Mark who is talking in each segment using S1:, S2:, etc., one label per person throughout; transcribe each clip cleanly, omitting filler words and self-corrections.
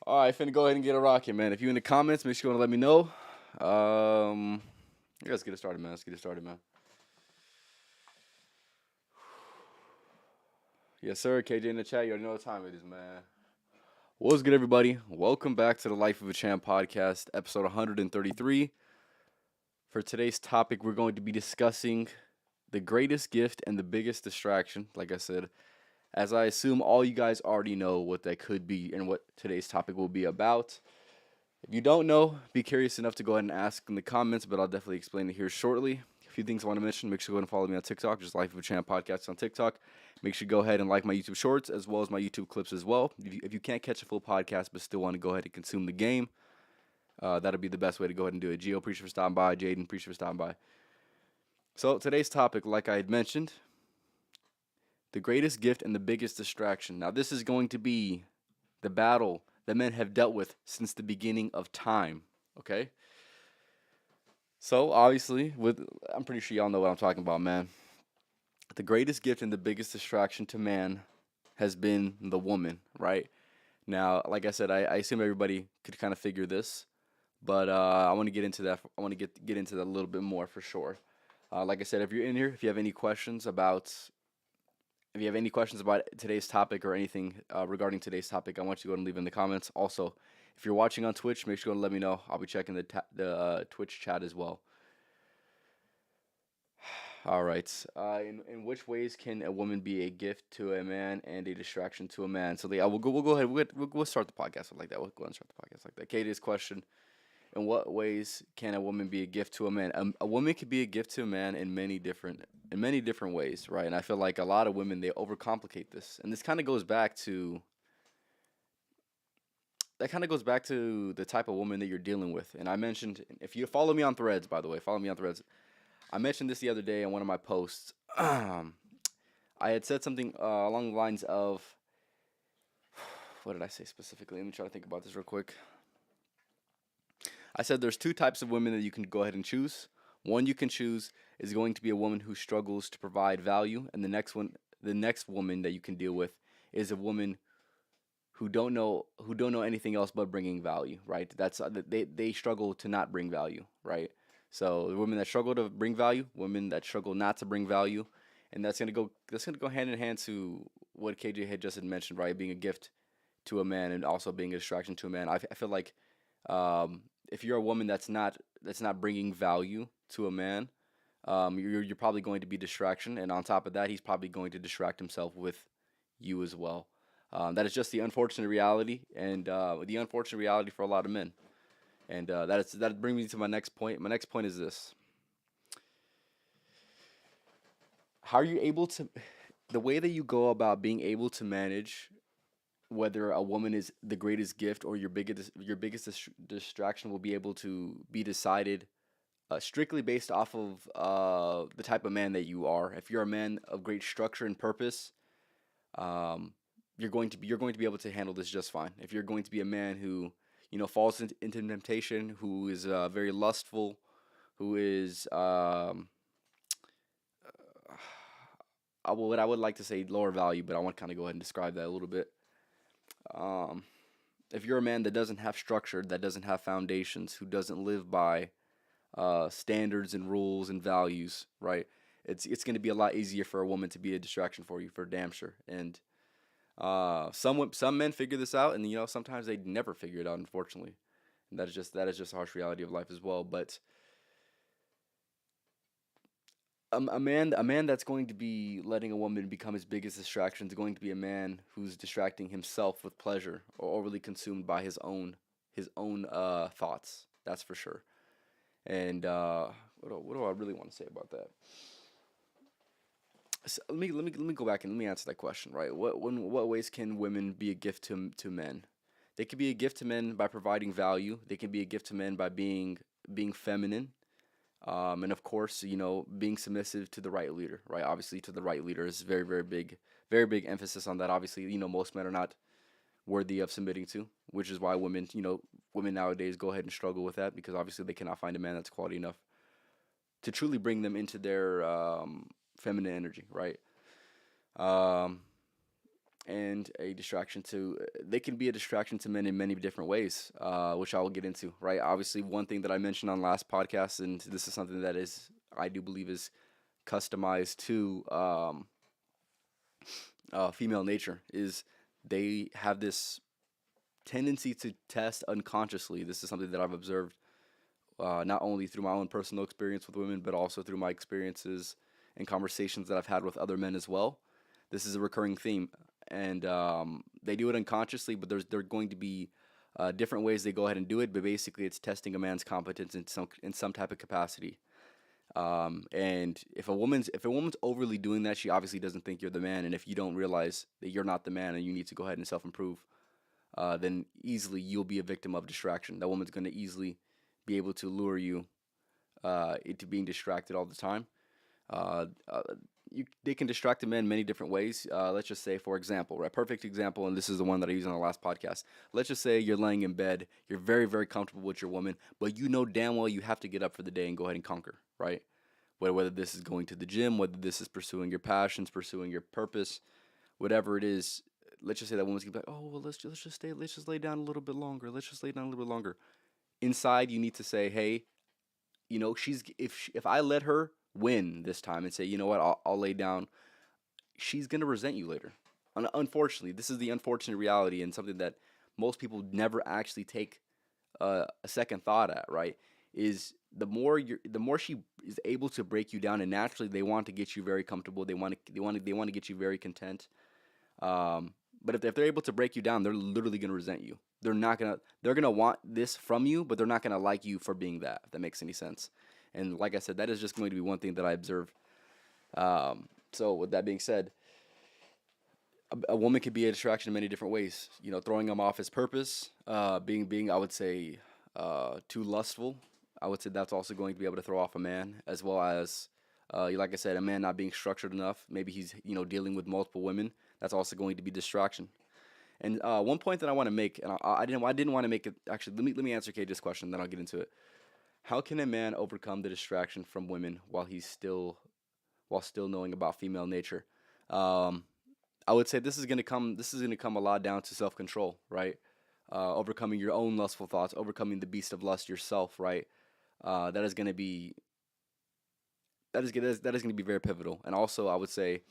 S1: All right, finna go ahead and get a rocket, man. If you in the comments, make sure you want to let me know. Yeah, let's get it started, man. Let's get it started, man. Yes, sir. KJ in the chat. You already know what time it is, man. What's good, everybody? Welcome back to the Life of a Champ podcast, episode 133. For today's topic, we're going to be discussing the greatest gift and the biggest distraction. Like I said, as I assume all you guys already know what that could be and what today's topic will be about. If you don't know, be curious enough to go ahead and ask in the comments, but I'll definitely explain it here shortly. A few things I want to mention. Make sure you go ahead and follow me on TikTok, just Life of a Champ Podcast on TikTok. Make sure you go ahead and like my YouTube shorts as well as my YouTube clips as well. If you can't catch a full podcast but still want to go ahead and consume the game, that'll be the best way to go ahead and do it. Gio, appreciate for stopping by. Jaden, appreciate for stopping by. So today's topic, like I had mentioned, the greatest gift and the biggest distraction. Now, this is going to be the battle that men have dealt with since the beginning of time. Okay? So, obviously, I'm pretty sure y'all know what I'm talking about, man. The greatest gift and the biggest distraction to man has been the woman, right? Now, like I said, I assume everybody could kind of figure this, but I want to get into that. I want to get into that a little bit more for sure. Like I said, if you're in here, if you have any questions about today's topic or anything regarding today's topic, I want you to go and leave in the comments. Also, if you're watching on Twitch, make sure to let me know. I'll be checking the Twitch chat as well. All right. In which ways can a woman be a gift to a man and a distraction to a man? So yeah, we'll go ahead. We'll start the podcast like that. We'll go ahead and start the podcast like that. Katie's question: in what ways can a woman be a gift to a man? A woman can be a gift to a man in many different ways, right? And I feel like a lot of women they overcomplicate this, and this kind of goes back to the type of woman that you're dealing with. And I mentioned, if you follow me on Threads, by the way, follow me on Threads. I mentioned this the other day in one of my posts. I had said something along the lines of, what did I say specifically? Let me try to think about this real quick. I said there's two types of women that you can go ahead and choose. One you can choose is going to be a woman who struggles to provide value, and the next woman that you can deal with is a woman who don't know anything else but bringing value, right? That's they struggle to not bring value, right? So the women that struggle to bring value, women that struggle not to bring value, and that's gonna go hand in hand to what KJ had just had mentioned, right? Being a gift to a man and also being a distraction to a man. I feel like if you're a woman that's not bringing value to a man, you're probably going to be distraction, and on top of that, he's probably going to distract himself with you as well. That is just the unfortunate reality, and the unfortunate reality for a lot of men. And that brings me to my next point. My next point is this: how are you able to, the way that you go about being able to manage whether a woman is the greatest gift or your biggest distraction will be able to be decided strictly based off of the type of man that you are. If you're a man of great structure and purpose, um, you're going to be able to handle this just fine. If you're going to be a man who falls into temptation, who is very lustful, who is what I would like to say lower value, but I want to kind of go ahead and describe that a little bit. Um, if you're a man that doesn't have structure, that doesn't have foundations, who doesn't live by standards and rules and values, right? It's going to be a lot easier for a woman to be a distraction for you, for damn sure. And some men figure this out, and sometimes they never figure it out, unfortunately. And that is just a harsh reality of life as well. But a man that's going to be letting a woman become his biggest distraction is going to be a man who's distracting himself with pleasure or overly consumed by his own thoughts. That's for sure. And what do I really want to say about that? So let me go back and let me answer that question. Right? What ways can women be a gift to men? They can be a gift to men by providing value. They can be a gift to men by being feminine. And of course, being submissive to the right leader, right? Obviously, to the right leader is very big emphasis on that. Obviously, most men are not worthy of submitting to, which is why women nowadays go ahead and struggle with that because obviously they cannot find a man that's quality enough to truly bring them into their feminine energy, right? Um, and a distraction to they can be a distraction to men in many different ways, which I will get into. Right, obviously, one thing that I mentioned on last podcast, and this is something that is I do believe is customized to female nature, is they have this tendency to test unconsciously. This is something that I've observed not only through my own personal experience with women, but also through my experiences and conversations that I've had with other men as well. This is a recurring theme, and they do it unconsciously, but there are going to be different ways they go ahead and do it. But basically, it's testing a man's competence in some type of capacity. And if a woman's overly doing that, she obviously doesn't think you're the man. And if you don't realize that you're not the man and you need to go ahead and self improve, then easily you'll be a victim of distraction. That woman's going to easily be able to lure you into being distracted all the time. Uh, uh, they can distract a man many different ways. Let's just say, for example, right, perfect example, and this is the one that I used on the last podcast. Let's just say you're laying in bed, you're very, very comfortable with your woman, but you know damn well you have to get up for the day and go ahead and conquer, right? Whether this is going to the gym, whether this is pursuing your passions, pursuing your purpose, whatever it is. Let's just say that woman's gonna be like, oh well, let's just lay down a little bit longer. Let's just lay down a little bit longer. Inside, you need to say, hey, if I let her win this time and say, you know what, I'll lay down, she's gonna resent you later. Unfortunately, this is the unfortunate reality and something that most people never actually take a second thought at. Right? Is the more she is able to break you down, and naturally they want to get you very comfortable. They want to get you very content. But if they're able to break you down, they're literally gonna resent you. They're gonna want this from you, but they're not gonna like you for being that. If that makes any sense. And like I said, that is just going to be one thing that I observe. So with that being said, a woman could be a distraction in many different ways. Throwing him off his purpose, being I would say too lustful. I would say that's also going to be able to throw off a man, as well as like I said, a man not being structured enough. Maybe he's dealing with multiple women. That's also going to be distraction. And one point that I want to make, and I didn't want to make it actually. Let me answer Kate's question, then I'll get into it. How can a man overcome the distraction from women while still knowing about female nature? Um, I would say this is gonna come a lot down to self control, right? Overcoming your own lustful thoughts, overcoming the beast of lust yourself, right? That is gonna be that is gonna be very pivotal. And also, I would say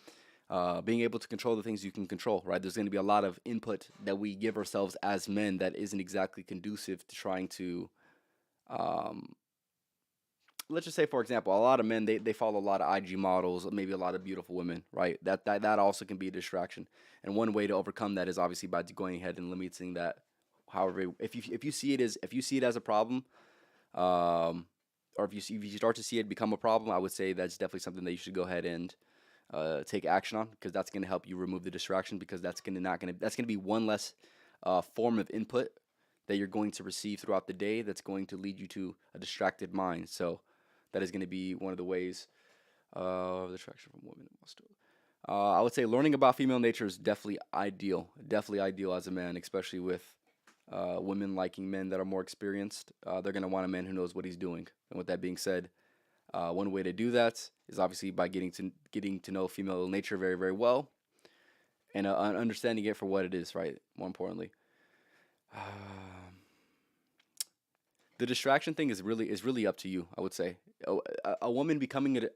S1: being able to control the things you can control, right? There's going to be a lot of input that we give ourselves as men that isn't exactly conducive to trying to, um, let's just say, for example, a lot of men, they follow a lot of IG models, maybe a lot of beautiful women, right? That also can be a distraction. And one way to overcome that is obviously by going ahead and limiting that. However, if you see it as a problem, um, or if you start to see it become a problem, I would say that's definitely something that you should go ahead and take action on, because that's going to help you remove the distraction, because that's going to be one less form of input that you're going to receive throughout the day that's going to lead you to a distracted mind. So that is going to be one of the ways of distraction from women. I would say learning about female nature is definitely ideal as a man, especially with women liking men that are more experienced. They're going to want a man who knows what he's doing. And with that being said, one way to do that is obviously by getting to know female nature very, very well, and understanding it for what it is. Right. More importantly, um, the distraction thing is really up to you. I would say a woman becoming a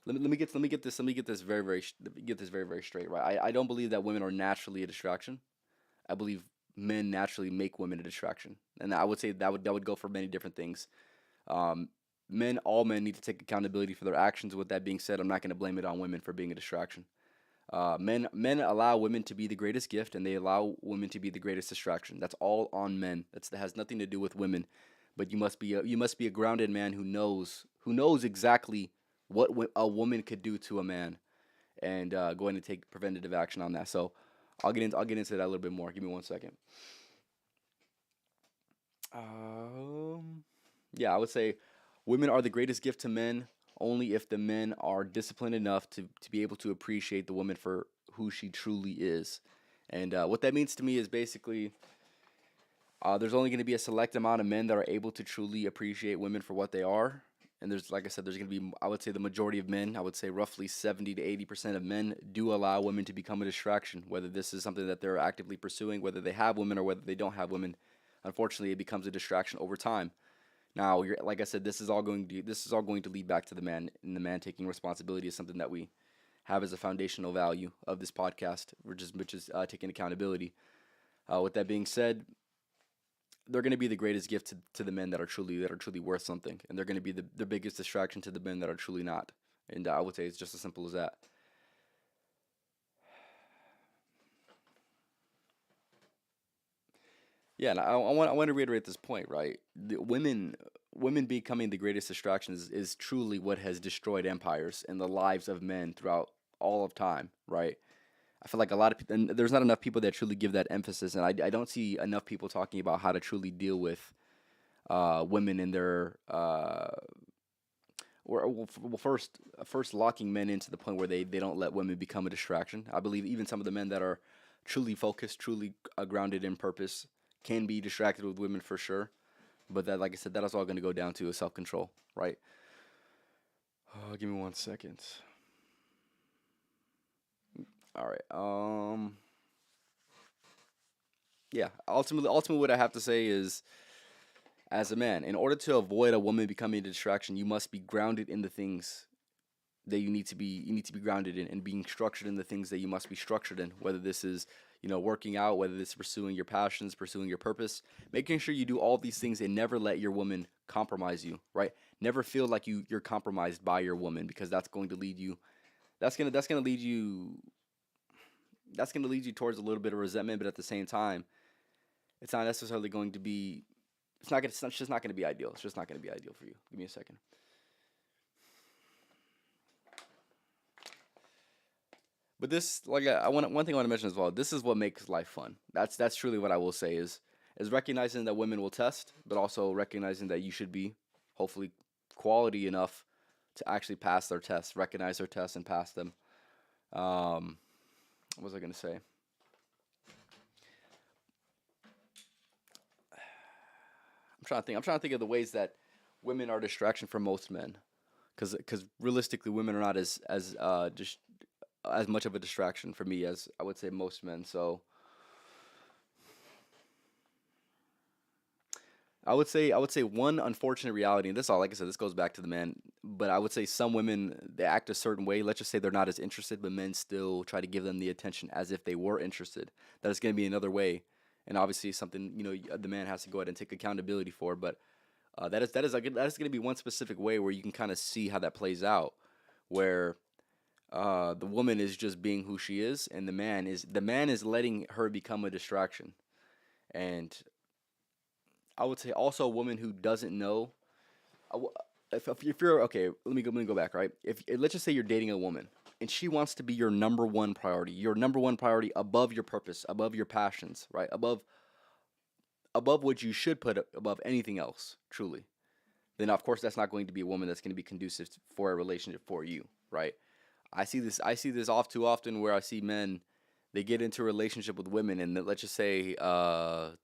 S1: let me get this very, very straight. Right. I don't believe that women are naturally a distraction. I believe men naturally make women a distraction, and I would say that would go for many different things. Um, all men need to take accountability for their actions. With that being said, I'm not going to blame it on women for being a distraction. Men allow women to be the greatest gift, and they allow women to be the greatest distraction. That's all on men. That has nothing to do with women. But you must be a grounded man who knows exactly what a woman could do to a man, and going to take preventative action on that. So I'll get into that a little bit more. Give me 1 second. Um, yeah, I would say women are the greatest gift to men only if the men are disciplined enough to be able to appreciate the woman for who she truly is. And what that means to me is basically there's only going to be a select amount of men that are able to truly appreciate women for what they are. And there's, like I said, there's going to be, I would say, the majority of men, I would say roughly 70 to 80% of men do allow women to become a distraction, whether this is something that they're actively pursuing, whether they have women or whether they don't have women. Unfortunately, it becomes a distraction over time. Now, like I said, this is all going to lead back to the man, and the man taking responsibility is something that we have as a foundational value of this podcast, which is taking accountability. With that being said, they're going to be the greatest gift to the men that are truly worth something, and they're going to be the biggest distraction to the men that are truly not. And I would say it's just as simple as that. Yeah, and I want to reiterate this point, right? Women becoming the greatest distraction is truly what has destroyed empires and the lives of men throughout all of time, right? I feel like a lot of people, and there's not enough people that truly give that emphasis, and I don't see enough people talking about how to truly deal with women in their first locking men into the point where they don't let women become a distraction. I believe even some of the men that are truly focused, truly grounded in purpose, can be distracted with women for sure. But that, like I said, that is all going to go down to a self control, right? Give me 1 second. All right. Yeah. Ultimately, what I have to say is, as a man, in order to avoid a woman becoming a distraction, you must be grounded in the things that you need to be grounded in, and being structured in the things that you must be structured in, whether this is working out, whether this is pursuing your passions, pursuing your purpose, making sure you do all these things and never let your woman compromise you, right? Never feel like you're compromised by your woman, because that's going to lead you towards a little bit of resentment. But at the same time, it's not necessarily going to be it's just not going to be ideal. It's just not going to be ideal for you. Give me a second. But this, like, I want one thing I want to mention as well. This is what makes life fun. That's truly what I will say is recognizing that women will test, but also recognizing that you should be, hopefully, quality enough to actually pass their tests, recognize their tests, and pass them. Um, what was I gonna say? I'm trying to think of the ways that women are a distraction for most men, because realistically, women are not as much of a distraction for me as I would say most men. So I would say one unfortunate reality, and this all, like I said, this goes back to the man. But I would say some women, they act a certain way. Let's just say they're not as interested, but men still try to give them the attention as if they were interested. That is going to be another way, and obviously something the man has to go ahead and take accountability for. But that is going to be one specific way where you can kind of see how that plays out, where the woman is just being who she is, and the man is letting her become a distraction. And I would say also a woman who doesn't know. uh, wh- if you're okay, let me go back. Right, if let's just say you're dating a woman and she wants to be your number one priority above your purpose, above your passions, right, above what you should put above anything else, truly. Then of course that's not going to be a woman that's going to be conducive for a relationship for you, right? I see this off too often where I see men, they get into a relationship with women, and let's just say the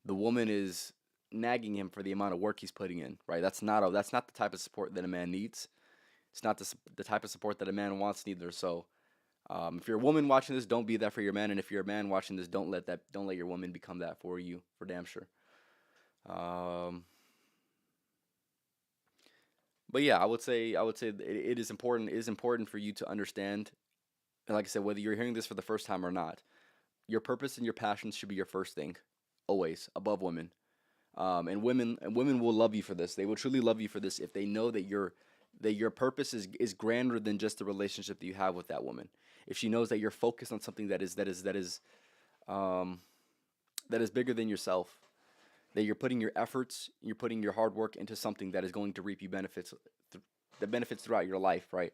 S1: woman is nagging him for the amount of work he's putting in, right? That's not the type of support that a man needs. It's not the type of support that a man wants neither. So if you're a woman watching this, don't be that for your man, and if you're a man watching this, don't let your woman become that for you, for damn sure. Um, but yeah, I would say it is important for you to understand, and like I said, whether you're hearing this for the first time or not, your purpose and your passions should be your first thing, always above women. And women will love you for this. They will truly love you for this if they know that your purpose is grander than just the relationship that you have with that woman. If she knows that you're focused on something um, that is bigger than yourself, that you're putting your efforts, you're putting your hard work into something that is going to reap you the benefits throughout your life, right?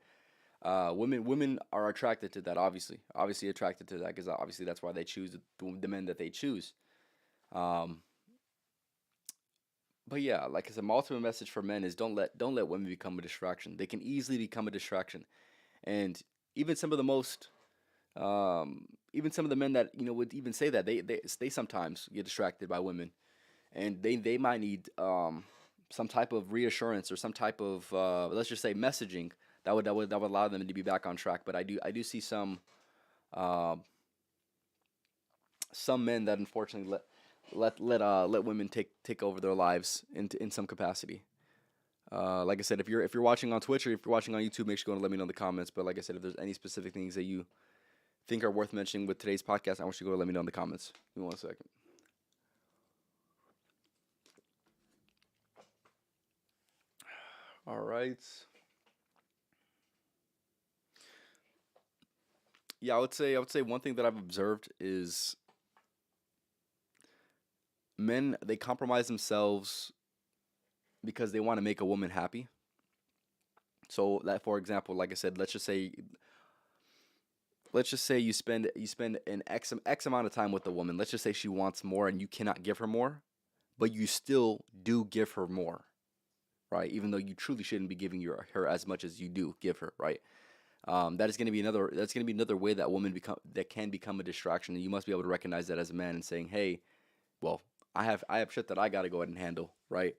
S1: Women are attracted to that, obviously attracted to that, because obviously that's why they choose the men that they choose. Um, but yeah, like I said, my ultimate message for men is don't let women become a distraction. They can easily become a distraction, and even some of the most even some of the men that would even say that they sometimes get distracted by women, and they might need some type of reassurance or some type of let's just say messaging that would allow them to be back on track. But I do see uh, some men that unfortunately let women take over their lives in some capacity. Like I said, if you're watching on Twitch or if you're watching on YouTube, make sure you go and let me know in the comments. But like I said, if there's any specific things that you think are worth mentioning with today's podcast, I want you to go and let me know in the comments. Give me 1 second. All right. Yeah, I would say one thing that I've observed is men they compromise themselves because they want to make a woman happy. So that, for example, like I said, let's just say you spend an x amount of time with a woman. Let's just say she wants more and you cannot give her more, but you still do give her more, right? Even though you truly shouldn't be giving her as much as you do give her, right? That is going to be another. That's going to be another way that women become that can become a distraction, and you must be able to recognize that as a man and saying, "Hey, well, I have shit that I got to go ahead and handle, right?"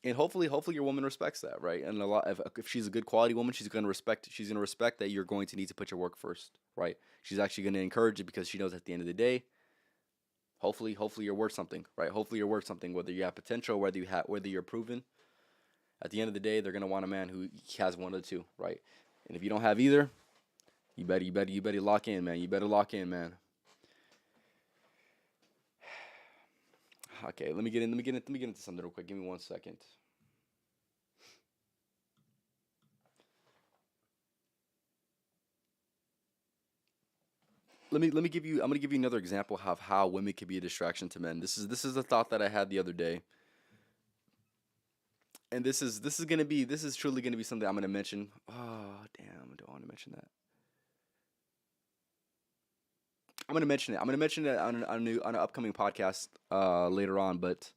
S1: And hopefully your woman respects that, right? And a lot if she's a good quality woman, she's gonna respect that you're going to need to put your work first, right? She's actually gonna encourage it because she knows at the end of the day, hopefully you're worth something, right? Hopefully you're worth something, whether you have potential, whether you're proven. At the end of the day, they're gonna want a man who has one of the two, right? And if you don't have either, you better lock in, man. You better lock in, man. Okay, let me get into something real quick. Give me 1 second. Let me give you. I'm gonna give you another example of how women can be a distraction to men. This is a thought that I had the other day, and this is truly gonna be something I'm gonna mention. Oh damn, I don't want to mention that. I'm gonna mention it. I'm gonna mention it on an upcoming podcast later on. But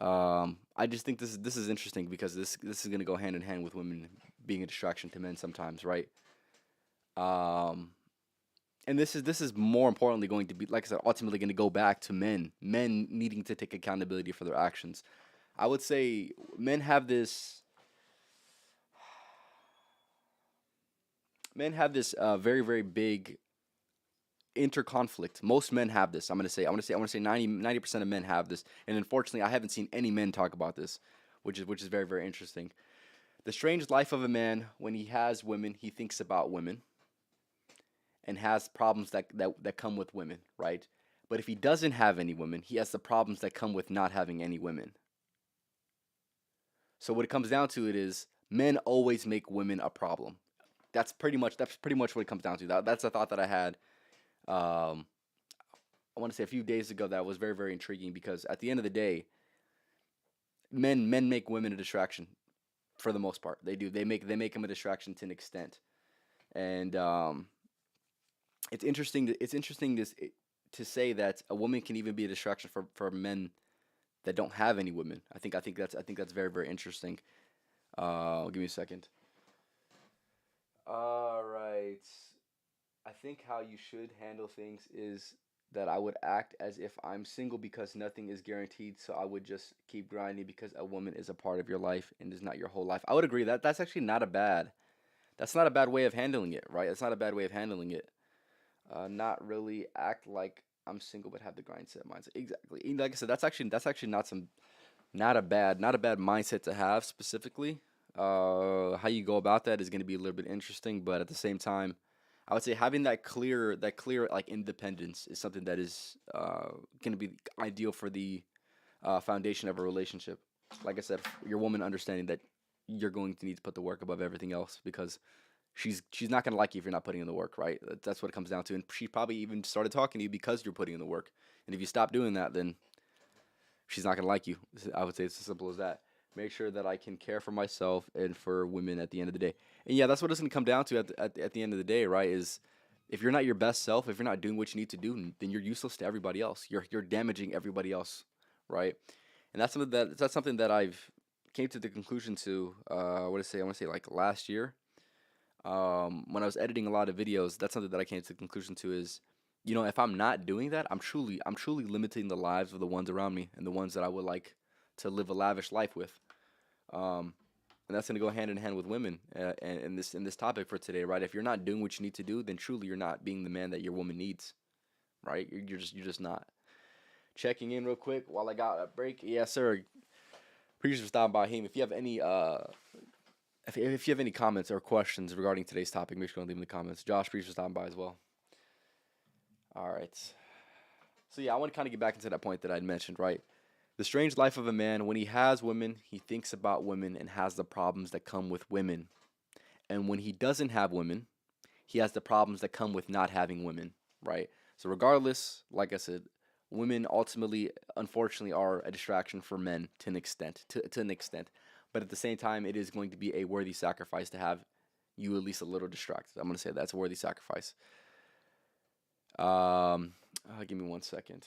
S1: I just think this is interesting because this is gonna go hand in hand with women being a distraction to men sometimes, right? Um, and this is more importantly going to be, like I said, ultimately going to go back to men needing to take accountability for their actions. I would say men have this very very big interconflict. Most men have this. I want to say 90% of men have this, and unfortunately I haven't seen any men talk about this, which is very very interesting. The strange life of a man: when he has women, he thinks about women and has problems that come with women, right? But if he doesn't have any women, he has the problems that come with not having any women. So what it comes down to it is men always make women a problem. That's pretty much what it comes down to. That's a thought that I had. Um, I want to say a few days ago that was very very intriguing because at the end of the day, men make women a distraction for the most part. They do. They make them a distraction to an extent, and it's interesting to say that a woman can even be a distraction for men that don't have any women. I think that's very very interesting. Give me a second. All right. I think how you should handle things is that I would act as if I'm single because nothing is guaranteed, so I would just keep grinding because a woman is a part of your life and is not your whole life. I would agree that that's actually not a bad. That's not a bad way of handling it, right? That's not a bad way of handling it. Not really act like I'm single but have the grind set mindset. Exactly. And like I said, that's actually not a bad mindset to have specifically. How you go about that is going to be a little bit interesting, but at the same time, I would say having that clear like independence is something that is going to be ideal for the foundation of a relationship. Like I said, your woman understanding that you're going to need to put the work above everything else because she's not going to like you if you're not putting in the work, right? That's what it comes down to. And she probably even started talking to you because you're putting in the work. And if you stop doing that, then she's not gonna like you. I would say it's as simple as that. Make sure that I can care for myself and for women at the end of the day. And yeah, that's what it's gonna come down to at the end of the day, right? Is if you're not your best self, if you're not doing what you need to do, then you're useless to everybody else. You're damaging everybody else, right? And that's something that I've came to the conclusion to. What to say? I want to say like last year. When I was editing a lot of videos, that's something that I came to the conclusion to is, if I'm not doing that, I'm truly limiting the lives of the ones around me and the ones that I would like to live a lavish life with. Um, and that's gonna go hand in hand with women. And in this topic for today, right? If you're not doing what you need to do, then truly you're not being the man that your woman needs, right? You're just not. Checking in real quick while I got a break. Yes, sir. Appreciate you for stopping by, him. If you have any if you have any comments or questions regarding today's topic, make sure to leave them in the comments. Josh, appreciate you for stopping by as well. All right. So yeah, I want to kind of get back into that point that I'd mentioned, right? The strange life of a man. When he has women, he thinks about women and has the problems that come with women. And when he doesn't have women, he has the problems that come with not having women, right? So regardless, like I said, women ultimately, unfortunately, are a distraction for men to an extent, to an extent. But at the same time, it is going to be a worthy sacrifice to have you at least a little distracted. I'm going to say that's a worthy sacrifice. Give me 1 second.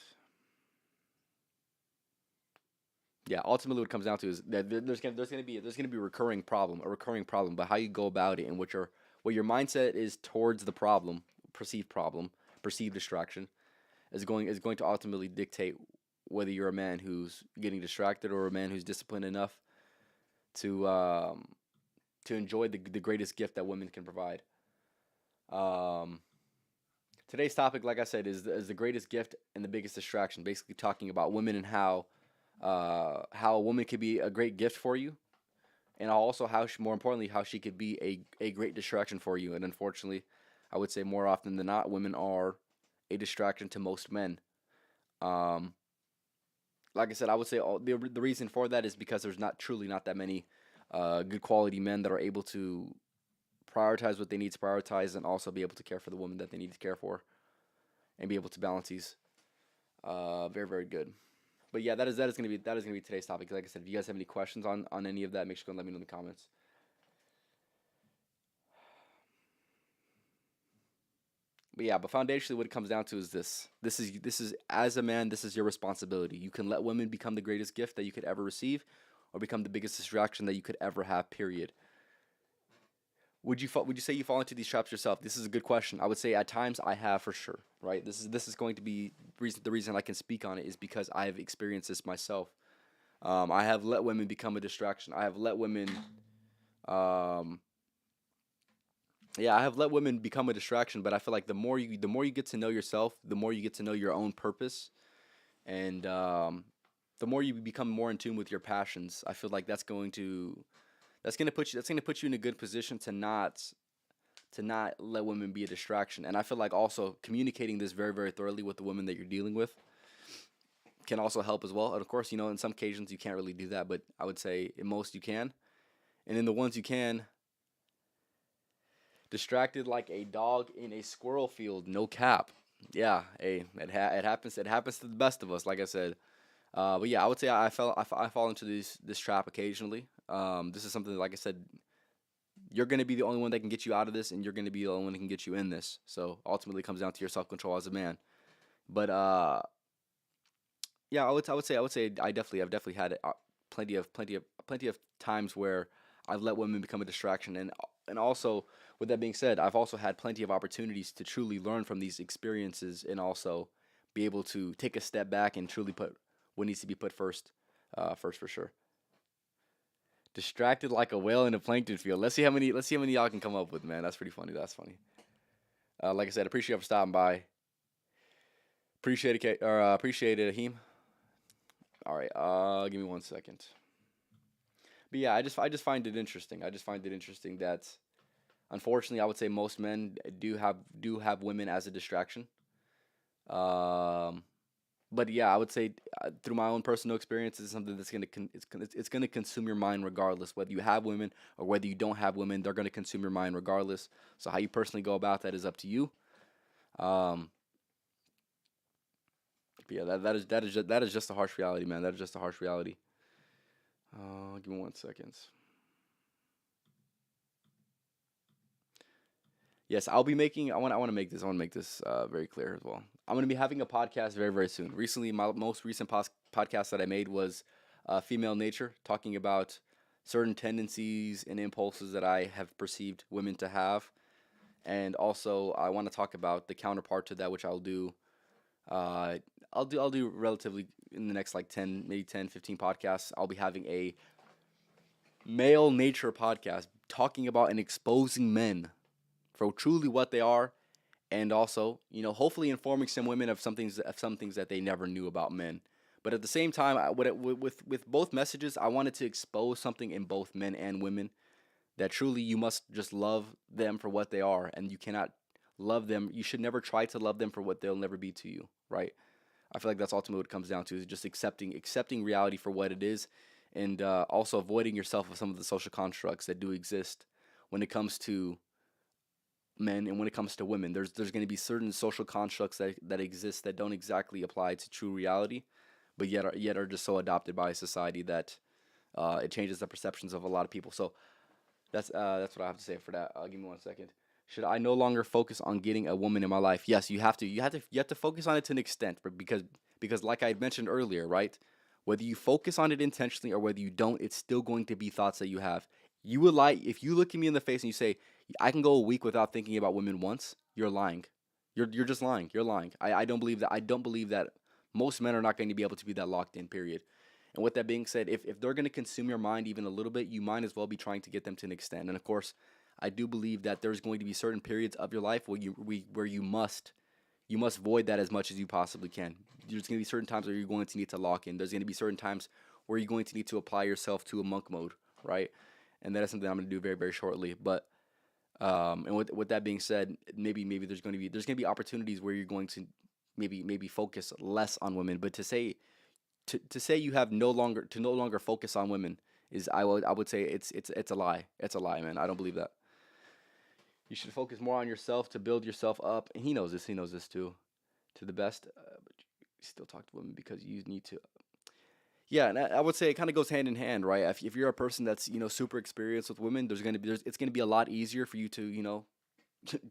S1: Yeah, ultimately, what it comes down to is that there's gonna be a recurring problem. But how you go about it and what your mindset is towards the problem, perceived distraction, is going to ultimately dictate whether you're a man who's getting distracted or a man who's disciplined enough to um, to enjoy the greatest gift that women can provide. Um, Today's topic, like I said, is the greatest gift and the biggest distraction. Basically, talking about women and how a woman could be a great gift for you, and also more importantly, how she could be a great distraction for you. And unfortunately, I would say more often than not, women are a distraction to most men. Um, like I said, I would say the reason for that is because there's not that many good quality men that are able to prioritize what they need to prioritize and also be able to care for the woman that they need to care for and be able to balance these. Very, very good. But yeah, that is gonna be today's topic. Like I said, if you guys have any questions on any of that, make sure to let me know in the comments. But yeah, but foundationally, what it comes down to is this. This is as a man, this is your responsibility. You can let women become the greatest gift that you could ever receive, or become the biggest distraction that you could ever have. Period. Would you say you fall into these traps yourself? This is a good question. I would say at times I have for sure. Right. This is going to be the reason I can speak on it is because I have experienced this myself. I have let women become a distraction. I have let women, um, yeah, I have let women become a distraction. But I feel like the more you get to know yourself, the more you get to know your own purpose, and the more you become more in tune with your passions. I feel like that's gonna put you in a good position to not let women be a distraction. And I feel like also communicating this very, very thoroughly with the women that you're dealing with can also help as well. And of course, in some occasions you can't really do that, but I would say in most you can. And in the ones you can, distracted like a dog in a squirrel field, no cap. Yeah, hey, it happens. It happens to the best of us, like I said. But yeah, I would say I fall into this trap occasionally. This is something that, like I said, you're gonna be the only one that can get you out of this, and you're gonna be the only one that can get you in this. So ultimately, it comes down to your self control as a man. But yeah, I would say I've definitely had plenty of times where I've let women become a distraction, and also with that being said, I've also had plenty of opportunities to truly learn from these experiences, and also be able to take a step back and truly put what needs to be put first, first for sure. Distracted like a whale in a plankton field. Let's see how many y'all can come up with, man. That's pretty funny. That's funny. Like I said, appreciate you for stopping by. Appreciate it, Ahim. All right. Give me 1 second. But yeah, I just find it interesting. I just find it interesting that unfortunately, I would say most men do have women as a distraction. Um, but yeah, I would say through my own personal experience, it's something that's it's gonna consume your mind regardless. Whether you have women or whether you don't have women, they're gonna consume your mind regardless. So how you personally go about that is up to you. Um, but yeah, that is just a harsh reality, man. That is just a harsh reality. Give me 1 second. Yes, I'll be making. I want to make this very clear as well. I'm going to be having a podcast very, very soon. Recently, my most recent podcast that I made was female nature, talking about certain tendencies and impulses that I have perceived women to have, and also I want to talk about the counterpart to that, which I'll do. I'll do relatively in the next like 10, maybe 10, 15 podcasts. I'll be having a male nature podcast talking about and exposing men for truly what they are, and also, hopefully informing some women of some things that they never knew about men. But at the same time, with both messages, I wanted to expose something in both men and women, that truly you must just love them for what they are, and you cannot love them. You should never try to love them for what they'll never be to you, right? I feel like that's ultimately what it comes down to, is just accepting reality for what it is, and also avoiding yourself of some of the social constructs that do exist when it comes to men and when it comes to women. There's going to be certain social constructs that exist that don't exactly apply to true reality, but yet are just so adopted by society that it changes the perceptions of a lot of people. So that's what I have to say for that. Give me 1 second. Should I no longer focus on getting a woman in my life? Yes, you have to. You have to focus on it to an extent, but because like I had mentioned earlier, right? Whether you focus on it intentionally or whether you don't, it's still going to be thoughts that you have. You would lie if you look at me in the face and you say, "I can go a week without thinking about women once." You're lying. You're just lying. You're lying. I don't believe that. I don't believe that most men are not going to be able to be that locked in. Period. And with that being said, if they're going to consume your mind even a little bit, you might as well be trying to get them to an extent. And of course, I do believe that there's going to be certain periods of your life where you must void that as much as you possibly can. There's going to be certain times where you're going to need to lock in. There's going to be certain times where you're going to need to apply yourself to a monk mode, right? And that is something I'm going to do very, very shortly. But and with that being said, maybe there's going to be opportunities where you're going to maybe focus less on women. But to say you have no longer focus on women is, I would say it's a lie. It's a lie, man. I don't believe that. You should focus more on yourself to build yourself up. And he knows this. He knows this too, to the best. But you still talk to women because you need to. Yeah, and I would say it kind of goes hand in hand, right? If you're a person that's super experienced with women, it's gonna be a lot easier for you to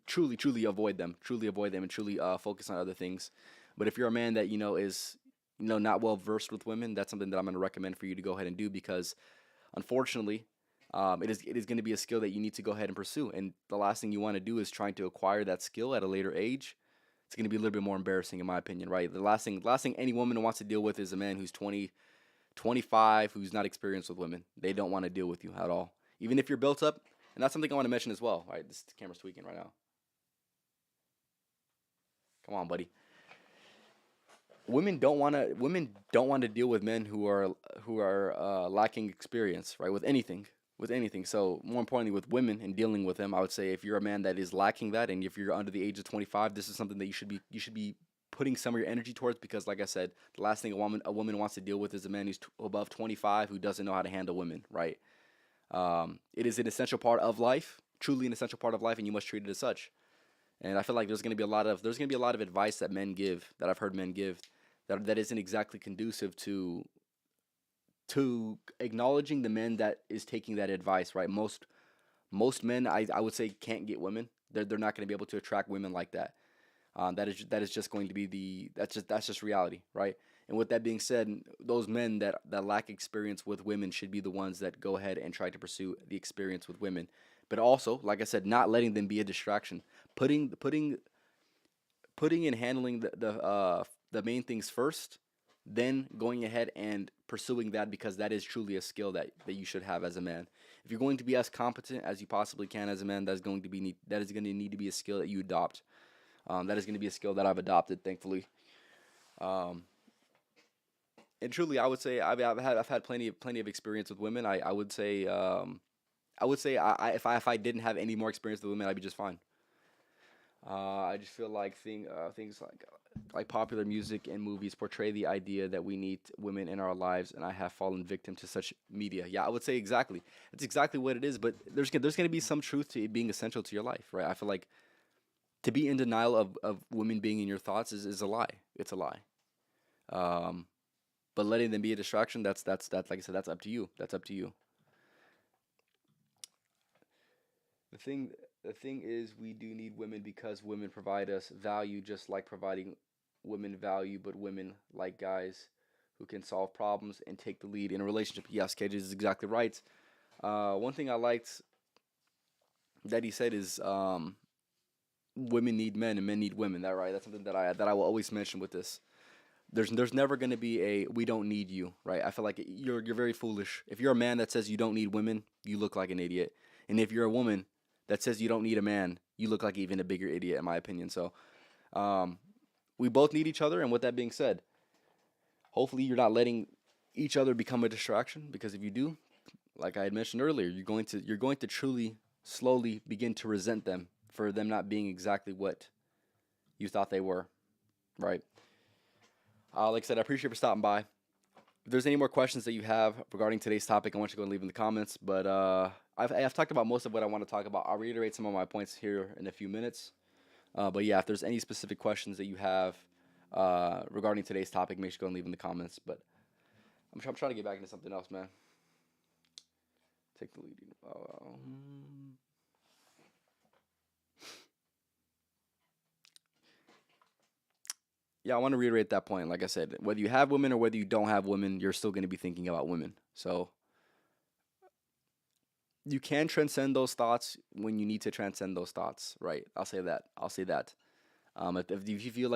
S1: truly avoid them, and truly focus on other things. But if you're a man that is not well versed with women, that's something that I'm gonna recommend for you to go ahead and do, because unfortunately, it is going to be a skill that you need to go ahead and pursue. And the last thing you want to do is trying to acquire that skill at a later age. It's going to be a little bit more embarrassing, in my opinion, right? The last thing any woman wants to deal with is a man who's 20, 25, who's not experienced with women. They don't want to deal with you at all, even if you're built up. And that's something I want to mention as well. Right, this camera's tweaking right now. Come on, buddy. Women don't want to deal with men who are lacking experience, right? With anything. So more importantly, with women and dealing with them, I would say if you're a man that is lacking that, and if you're under the age of 25, this is something that you should be putting some of your energy towards, because like I said, the last thing a woman wants to deal with is a man who's above 25 who doesn't know how to handle women, right? It is an essential part of life, truly an essential part of life, and you must treat it as such. And I feel like there's gonna be a lot of advice that men give, that I've heard men give, that isn't exactly conducive to acknowledging the men that is taking that advice, right? Most men, I would say, can't get women. They're not going to be able to attract women like that. That is just going to be that's just reality, right? And with that being said, those men that lack experience with women should be the ones that go ahead and try to pursue the experience with women. But also, like I said, not letting them be a distraction. Putting and handling the main things first, then going ahead and pursuing that, because that is truly a skill that you should have as a man. If you're going to be as competent as you possibly can as a man, that is going to need to be a skill that you adopt. That is going to be a skill that I've adopted, thankfully. Um, and truly, I would say I've had plenty of experience with women. I would say if I didn't have any more experience with women, I'd be just fine. I just feel like things like popular music and movies portray the idea that we need women in our lives, and I have fallen victim to such media. Yeah, I would say exactly. That's exactly what it is. But there's going to be some truth to it being essential to your life, right? I feel like to be in denial of women being in your thoughts is a lie. It's a lie. Um, but letting them be a distraction, that's like I said, that's up to you. That's up to you. The thing the thing is, we do need women because women provide us value, just like providing women value, but women like guys who can solve problems and take the lead in a relationship. Yes, KJ is exactly right. One thing I liked that he said is women need men and men need women. That right? That's something that I will always mention with this. There's never going to be a we don't need you, right? I feel like you're very foolish. If you're a man that says you don't need women, you look like an idiot. And if you're a woman that says you don't need a man, you look like even a bigger idiot, in my opinion. So, um, we both need each other. And with that being said, hopefully you're not letting each other become a distraction, because if you do, like I had mentioned earlier, you're going to truly slowly begin to resent them for them not being exactly what you thought they were, right? Like I said, I appreciate you for stopping by. If there's any more questions that you have regarding today's topic, I want you to go and leave in the comments. But I've talked about most of what I want to talk about. I'll reiterate some of my points here in a few minutes. But yeah, if there's any specific questions that you have regarding today's topic, make sure you go and leave in the comments. But I'm trying to get back into something else, man. Take the lead. Yeah, I want to reiterate that point. Like I said, whether you have women or whether you don't have women, you're still going to be thinking about women. So you can transcend those thoughts when you need to transcend those thoughts, right? I'll say that. I'll say that. If you feel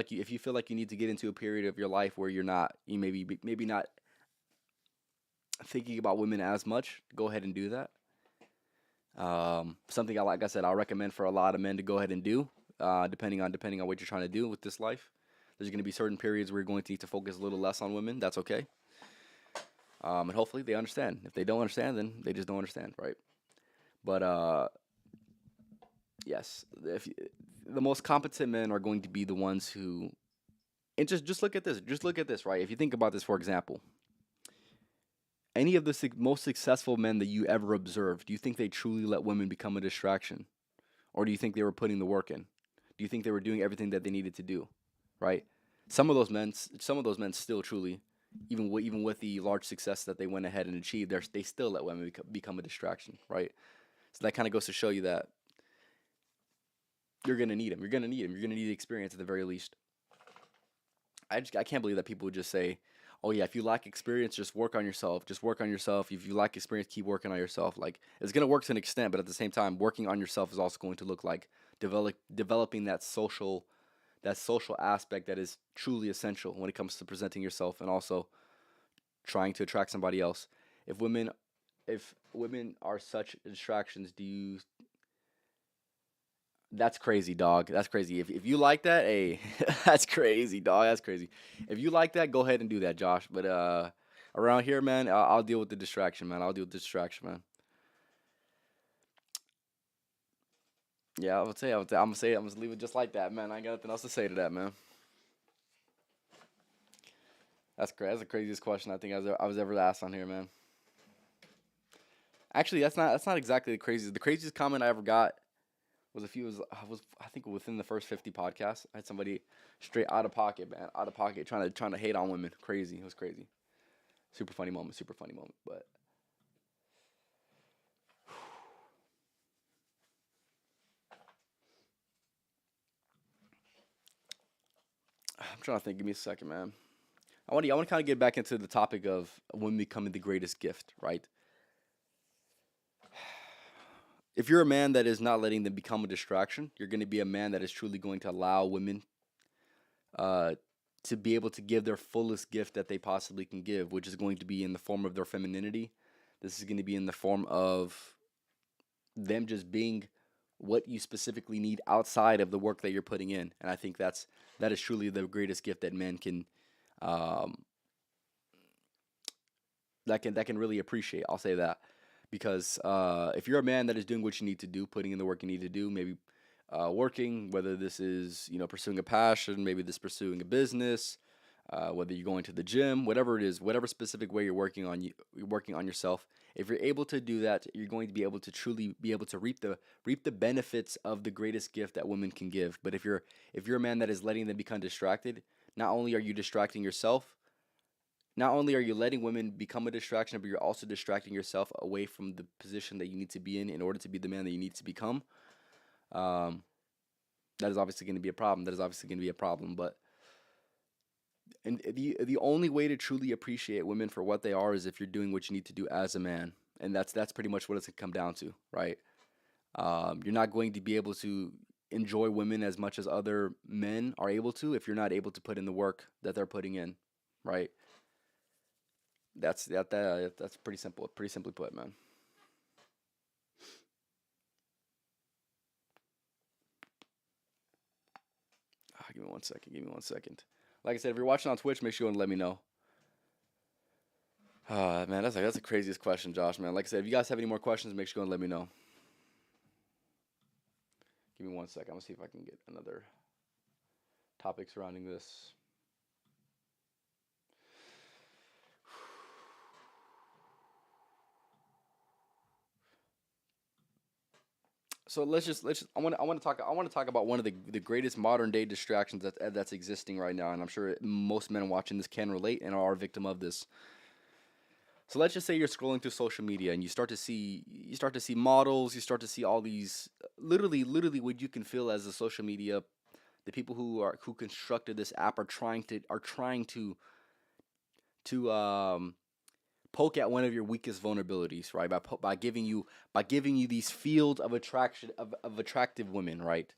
S1: like you need to get into a period of your life where you maybe not thinking about women as much, go ahead and do that. Something like I said, I'll recommend for a lot of men to go ahead and do, depending on what you're trying to do with this life. There's going to be certain periods where you're going to need to focus a little less on women. That's okay. And hopefully they understand. If they don't understand, then they just don't understand, right? But yes, the most competent men are going to be the ones who, and just look at this. Just look at this, right? If you think about this, for example, any of the most successful men that you ever observed, do you think they truly let women become a distraction, or do you think they were putting the work in? Do you think they were doing everything that they needed to do, right? Some of those men still truly, even with the large success that they went ahead and achieved, they still let women become a distraction, right? So that kind of goes to show you that you're gonna need them. You're gonna need them. You're gonna need the experience at the very least. I can't believe that people would just say, "Oh yeah, if you lack experience, just work on yourself. Just work on yourself. If you lack experience, keep working on yourself." Like it's gonna work to an extent, but at the same time, working on yourself is also going to look like developing that social aspect that is truly essential when it comes to presenting yourself and also trying to attract somebody else. If women if women are such distractions, do you that's crazy, dog. That's crazy. If you like that, hey, that's crazy, dog. That's crazy. If you like that, go ahead and do that, Josh. But around here, man, I'll deal with the distraction, man. I'll deal with the distraction, man. Yeah, I would say, I'm gonna say it. I'm gonna leave it just like that, man. I ain't got nothing else to say to that, man. That's crazy. That's the craziest question I think I was ever asked on here, man. Actually, that's not exactly the craziest. The craziest comment I ever got was I think within the first 50 podcasts. I had somebody straight out of pocket, man, out of pocket, trying to hate on women. Crazy. It was crazy. Super funny moment. Super funny moment. But I'm trying to think. Give me a second, man. I want to kind of get back into the topic of women becoming the greatest gift, right? If you're a man that is not letting them become a distraction, you're going to be a man that is truly going to allow women uh, to be able to give their fullest gift that they possibly can give, which is going to be in the form of their femininity. This is going to be in the form of them just being what you specifically need outside of the work that you're putting in. And I think that is truly the greatest gift that men can um, that can really appreciate. I'll say that because if you're a man that is doing what you need to do, putting in the work you need to do, maybe working, whether this is pursuing a passion, maybe this pursuing a business, whether you're going to the gym, whatever it is, whatever specific way you're working on yourself. If you're able to do that, you're going to be able to truly be able to reap the benefits of the greatest gift that women can give. But if you're a man that is letting them become distracted, not only are you distracting yourself, not only are you letting women become a distraction, but you're also distracting yourself away from the position that you need to be in order to be the man that you need to become. Um, that is obviously going to be a problem. That is obviously going to be a problem. But and the only way to truly appreciate women for what they are is if you're doing what you need to do as a man, and that's pretty much what it's gonna come down to, right? You're not going to be able to. enjoy women as much as other men are able to if you're not able to put in the work that they're putting in, right? That's pretty simple. Pretty simply put, man. Give me one second. Give me one second. Like I said, if you're watching on Twitch, make sure and let me know. Man, that's the craziest question, Josh. Man, like I said, if you guys have any more questions, make sure and let me know. Give me one second. I'm gonna see if I can get another topic surrounding this. So let's just I want to talk about one of the greatest modern day distractions that's existing right now, and I'm sure most men watching this can relate and are a victim of this. So let's just say you're scrolling through social media and you start to see models, you start to see all these literally what you can feel as the social media, the people who constructed this app are trying to poke at one of your weakest vulnerabilities, right? By giving you these fields of attraction of attractive women, right?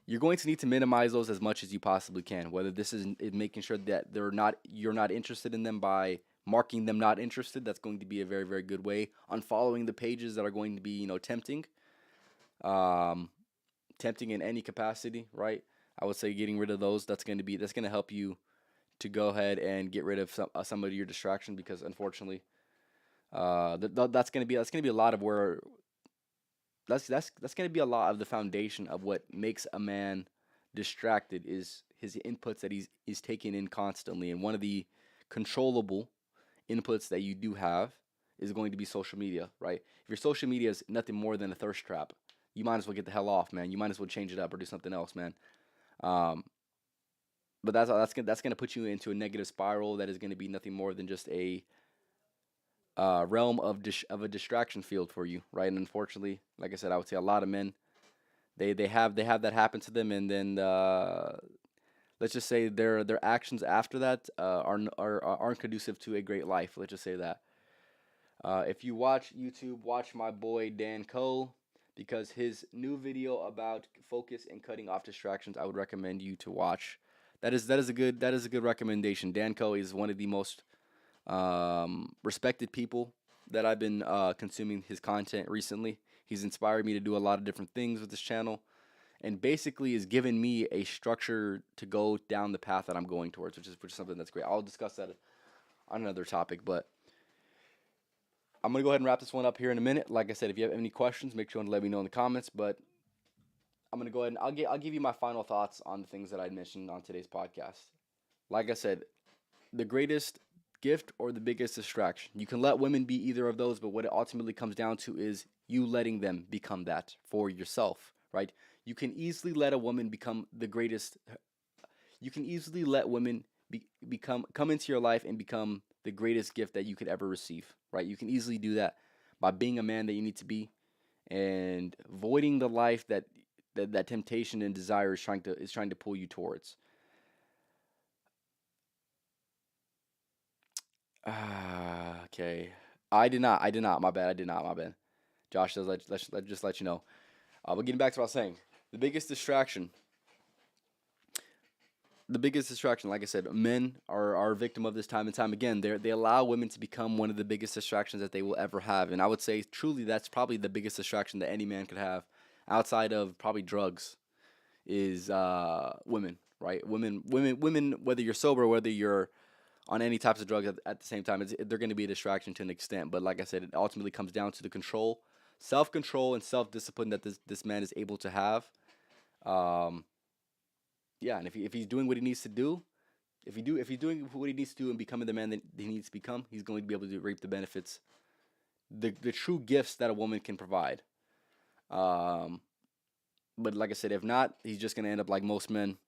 S1: You're going to need to minimize those as much as you possibly can. Whether this is making sure that you're not interested in them by marking them not interested. That's going to be a very very good way. Unfollowing the pages that are going to be tempting, um, tempting in any capacity, right? I would say getting rid of those. That's going to help you to go ahead and get rid of some of your distraction because unfortunately, that's gonna be a lot of where that's gonna be a lot of the foundation of what makes a man distracted is his inputs that he's taking in constantly, and one of the controllable inputs that you do have is going to be social media, right? If your social media is nothing more than a thirst trap, you might as well get the hell off, man. You might as well change it up or do something else, man. Um, but that's gonna put you into a negative spiral that is gonna be nothing more than just a realm of a distraction field for you, right? And unfortunately, like I said, I would say a lot of men they have that happen to them, and then let's just say their actions after that aren't conducive to a great life. Let's just say that. If you watch YouTube, watch my boy Dan Cole because his new video about focus and cutting off distractions, I would recommend you to watch. That is a good recommendation. Dan Cole is one of the most respected people that I've been consuming his content recently. He's inspired me to do a lot of different things with this channel, and basically is giving me a structure to go down the path that I'm going towards, which is something that's great. I'll discuss that on another topic, but I'm gonna go ahead and wrap this one up here in a minute. Like I said, if you have any questions, make sure and let me know in the comments. But I'm gonna go ahead and I'll give you my final thoughts on the things that I mentioned on today's podcast. Like I said, the greatest gift or the biggest distraction. You can let women be either of those, but what it ultimately comes down to is you letting them become that for yourself, right? You can easily let a woman become the greatest. You can easily let women become come into your life and become the greatest gift that you could ever receive, right? You can easily do that by being a man that you need to be and avoiding the life that temptation and desire is trying to pull you towards. Okay. I did not. My bad. I did not. My bad. Josh does just let you know. But getting back to what I was saying, the biggest distraction, the biggest distraction, like I said, men are a victim of this time and time again. They allow women to become one of the biggest distractions that they will ever have, and I would say truly that's probably the biggest distraction that any man could have, outside of probably drugs, is women, right? Women. Whether you're sober, whether you're on any types of drugs at the same time, they're going to be a distraction to an extent. But like I said, it ultimately comes down to the control, self control, and self discipline that this man is able to have. Um, yeah, and if he's doing what he needs to do, if he's doing what he needs to do and becoming the man that he needs to become, he's going to be able to reap the benefits, the true gifts that a woman can provide. Um, but like I said, if not, he's just going to end up like most men,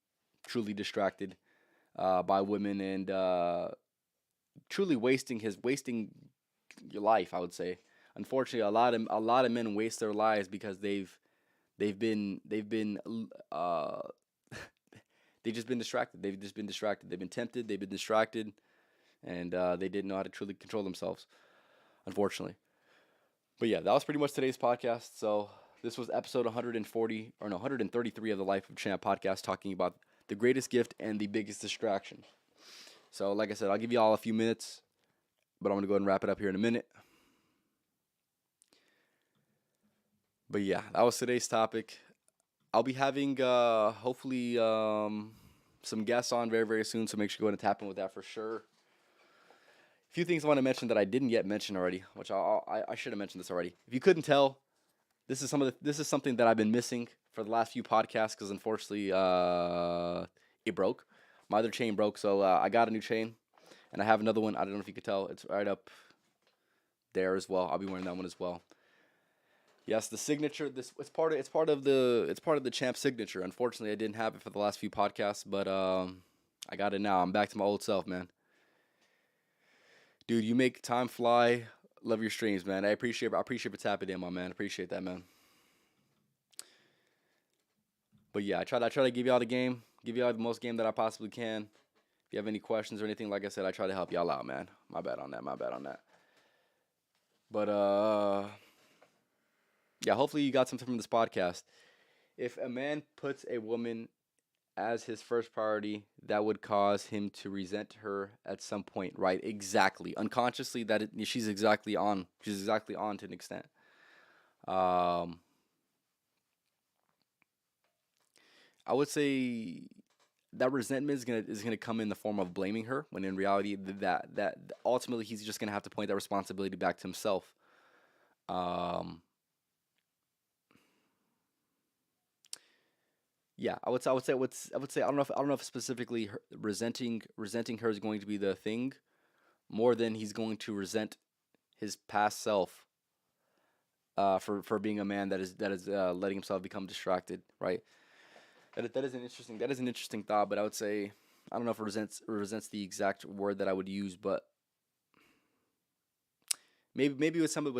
S1: truly distracted by women and truly wasting your life. I would say, unfortunately, a lot of men waste their lives because they've been uh, they've just been distracted. They've just been distracted. They've been tempted. They've been distracted, and they didn't know how to truly control themselves. Unfortunately, but yeah, that was pretty much today's podcast. So This was episode 140 or no 133 of the Life of Champ podcast, talking about the greatest gift and the biggest distraction. So, like I said, I'll give you all a few minutes, but I'm gonna go ahead and wrap it up here in a minute. But yeah, that was today's topic. I'll be having hopefully some guests on very very soon, so make sure you go ahead and tap in with that for sure. A few things I want to mention that I didn't yet mention already, which I should have mentioned this already. If you couldn't tell, this is something that I've been missing for the last few podcasts because unfortunately it broke. My other chain broke, so I got a new chain, and I have another one. I don't know if you could tell. It's right up there as well. I'll be wearing that one as well. Yes, the signature. This it's part of the champ signature. Unfortunately, I didn't have it for the last few podcasts, but I got it now. I'm back to my old self, man. Dude, you make time fly. Love your streams, man. I appreciate for tapping in, my man. Appreciate that, man. But yeah, I try to give y'all the game, give y'all the most game that I possibly can. If you have any questions or anything, like I said, I try to help y'all out, man. My bad on that. My bad on that. But yeah, hopefully you got something from this podcast. If a man puts a woman as his first priority, that would cause him to resent her at some point, right? Exactly. Unconsciously, she's exactly on. She's exactly on to an extent. Um, I would say that resentment is gonna come in the form of blaming her, when in reality that ultimately he's just gonna have to point that responsibility back to himself. Um, yeah, I would say I don't know if specifically resenting her is going to be the thing more than he's going to resent his past self for being a man that is letting himself become distracted, right? That is an interesting thought, but I would say I don't know if resents the exact word that I would use, but maybe with some of the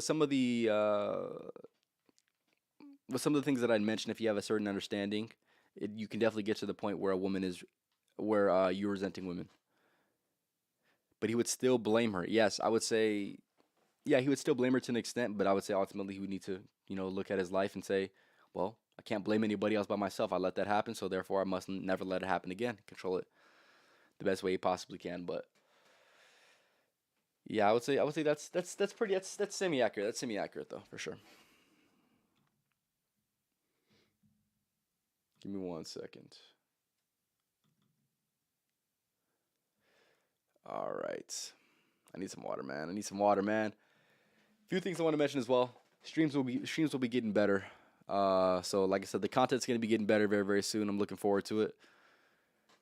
S1: things that I'd mentioned, if you have a certain understanding, you can definitely get to the point where a woman is where you're resenting women, but he would still blame her. Yes, I would say yeah, he would still blame her to an extent, but I would say ultimately he would need to, look at his life and say, well, I can't blame anybody else but myself. I let that happen, so therefore I must never let it happen again. Control it the best way he possibly can. But yeah, I would say that's pretty that's semi accurate. That's semi accurate though, for sure. Give me 1 second. All right. I need some water, man. I need some water, man. Few things I want to mention as well. Streams will be getting better. So like I said, the content's gonna be getting better very very soon. I'm looking forward to it.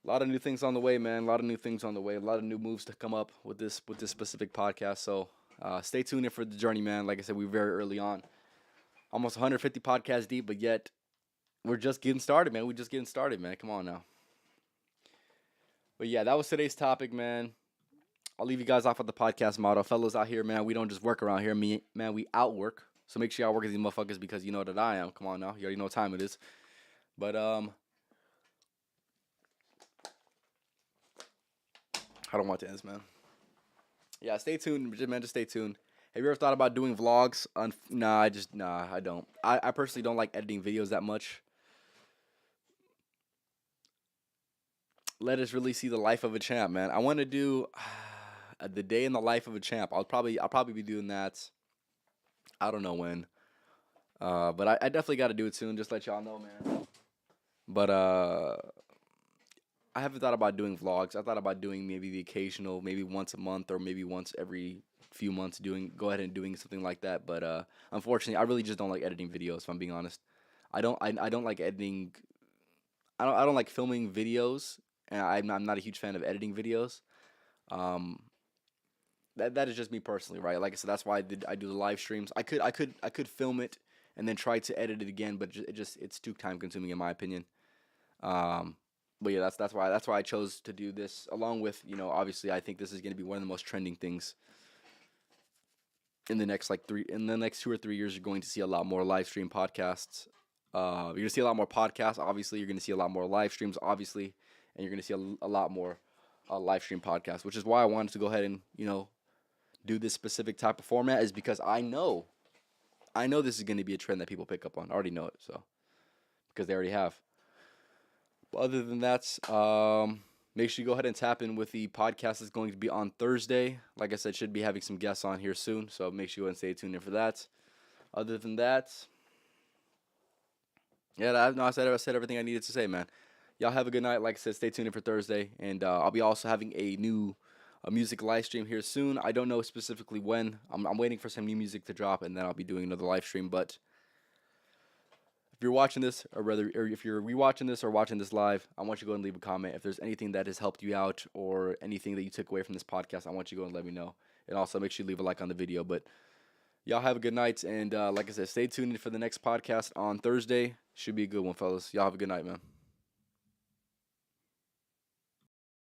S1: A lot of new things on the way, man. A lot of new things on the way. A lot of new moves to come up with this specific podcast. So stay tuned in for the journey, man. Like I said, we're very early on, almost 150 podcasts deep, but yet we're just getting started, man. We're just getting started, man. Come on now. But yeah, that was today's topic, man. I'll leave you guys off with the podcast motto. Fellas out here, man, we don't just work around here. Man, we outwork. So make sure y'all work as these motherfuckers because you know that I am. Come on now. You already know what time it is. But I don't want to end this, man. Yeah, stay tuned, man. Just stay tuned. Have you ever thought about doing vlogs? Nah, I don't. I personally don't like editing videos that much. Let us really see the life of a champ, man. I want to do the day in the life of a champ. I'll probably be doing that. I don't know when. But I definitely got to do it soon. Just let y'all know, man. But I haven't thought about doing vlogs. I thought about doing maybe the occasional, maybe once a month or maybe once every few months go ahead and doing something like that. But unfortunately, I really just don't like editing videos. If I'm being honest, I don't like editing. I don't like filming videos, and I'm not a huge fan of editing videos. Um, that is just me personally, right? Like I said, that's why I do the live streams. I could film it and then try to edit it again, but it's too time consuming in my opinion. Um, but yeah, that's why I chose to do this. Along with obviously, I think this is going to be one of the most trending things in the next in the next 2 or 3 years. You're going to see a lot more live stream podcasts. You're gonna see a lot more podcasts. Obviously, you're gonna see a lot more live streams. Obviously, and you're gonna see a lot more live stream podcasts. Which is why I wanted to go ahead and do this specific type of format. Is because I know this is going to be a trend that people pick up on. I already know it, so because they already have. But other than that, make sure you go ahead and tap in with the podcast that's going to be on Thursday. Like I said, should be having some guests on here soon, so make sure you go and stay tuned in for that. Other than that, yeah, no, I said everything I needed to say, man. Y'all have a good night. Like I said, stay tuned in for Thursday, and I'll be also having a music live stream here soon. I don't know specifically when. I'm waiting for some new music to drop, and then I'll be doing another live stream. But if you're watching this, or if you're rewatching this or watching this live, I want you to go and leave a comment. If there's anything that has helped you out or anything that you took away from this podcast, I want you to go and let me know. And also make sure you leave a like on the video. But y'all have a good night, and like I said, stay tuned in for the next podcast on Thursday. Should be a good one, fellas. Y'all have a good night, man.